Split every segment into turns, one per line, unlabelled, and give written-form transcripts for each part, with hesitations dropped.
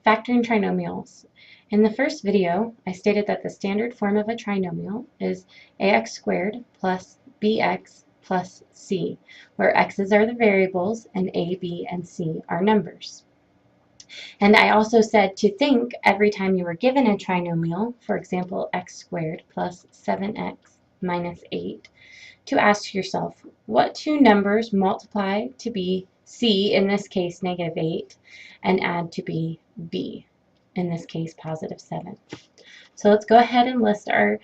Factoring trinomials. In the first video, I stated that the standard form of a trinomial is ax squared plus bx plus c, where x's are the variables and a, b, and c are numbers. And I also said to think every time you were given a trinomial, for example, x squared plus 7x minus 8, to ask yourself, what two numbers multiply to be c, in this case negative 8, and add to be b, in this case positive 7. So let's go ahead and list our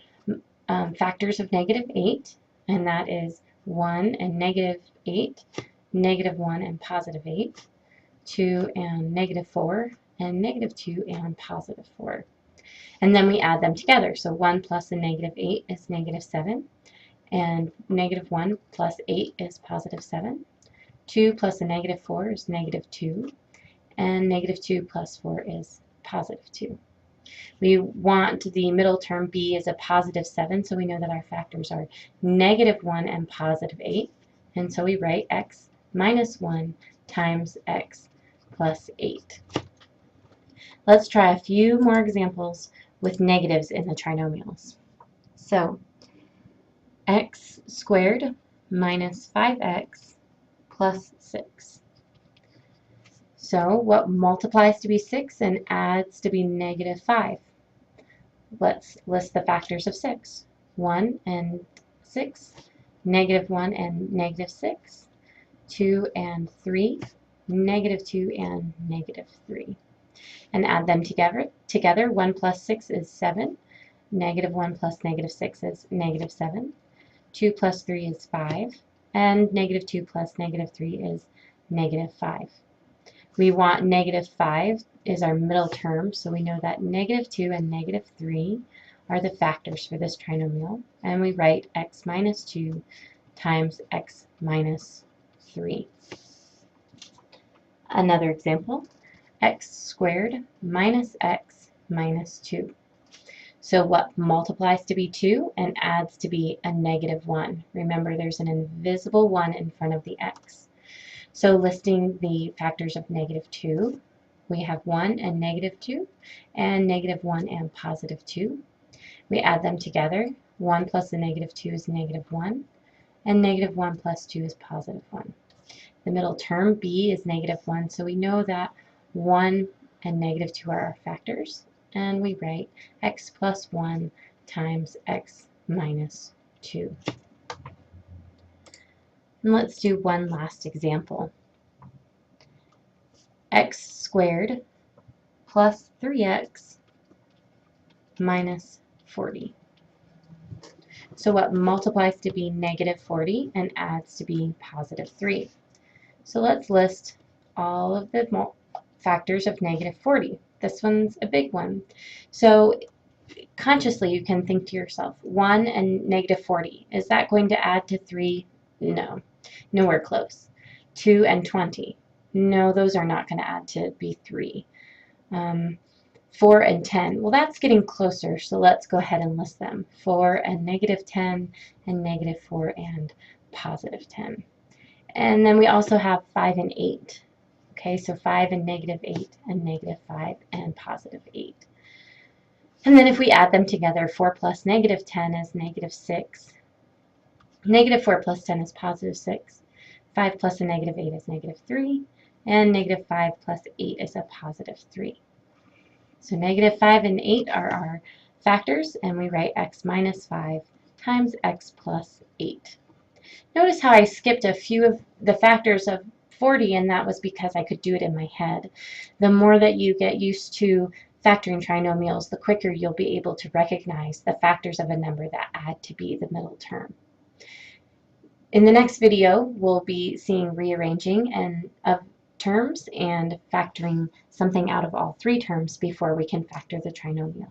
factors of negative 8, and that is 1 and negative 8, negative 1 and positive 8, 2 and negative 4, and negative 2 and positive 4. And then we add them together. So 1 plus a negative 8 is negative 7, and negative 1 plus 8 is positive 7. 2 plus a negative 4 is negative 2, and negative 2 plus 4 is positive 2. We want the middle term b is a positive 7, so we know that our factors are negative 1 and positive 8, and so we write x minus 1 times x plus 8. Let's try a few more examples with negatives in the trinomials. So x squared minus 5x plus 6. So what multiplies to be 6 and adds to be negative 5? Let's list the factors of 6. 1 and 6, negative 1 and negative 6, 2 and 3, negative 2 and negative 3. And add them together. 1 plus 6 is 7, negative 1 plus negative 6 is negative 7, 2 plus 3 is 5, and negative 2 plus negative 3 is negative 5. We want negative 5 is our middle term, so we know that negative 2 and negative 3 are the factors for this trinomial, and we write x minus 2 times x minus 3. Another example, x squared minus x minus 2. So what multiplies to be 2 and adds to be a negative 1? Remember, there's an invisible 1 in front of the x. So listing the factors of negative 2, we have 1 and negative 2, and negative 1 and positive 2. We add them together. 1 plus a negative 2 is negative 1, and negative 1 plus 2 is positive 1. The middle term, b, is negative 1, so we know that 1 and negative 2 are our factors, and we write x plus 1 times x minus 2. And let's do one last example. X squared plus 3x minus 40. So what multiplies to be negative 40 and adds to be positive 3? So let's list all of the factors of negative 40. This one's a big one. So consciously you can think to yourself, 1 and negative 40, is that going to add to 3? No, nowhere close. 2 and 20, no, those are not going to add to be 3. 4 and 10, well, that's getting closer, so let's go ahead and list them. 4 and negative 10, and negative 4 and positive 10. And then we also have 5 and 8. Okay, so 5 and negative 8, and negative 5 and positive 8. And then if we add them together, 4 plus negative 10 is negative 6. Negative 4 plus 10 is positive 6. 5 plus a negative 8 is negative 3. And negative 5 plus 8 is a positive 3. So negative 5 and 8 are our factors, and we write x minus 5 times x plus 8. Notice how I skipped a few of the factors of 40, and that was because I could do it in my head. The more that you get used to factoring trinomials, the quicker you'll be able to recognize the factors of a number that add to be the middle term. In the next video, we'll be seeing rearranging of terms and factoring something out of all three terms before we can factor the trinomial.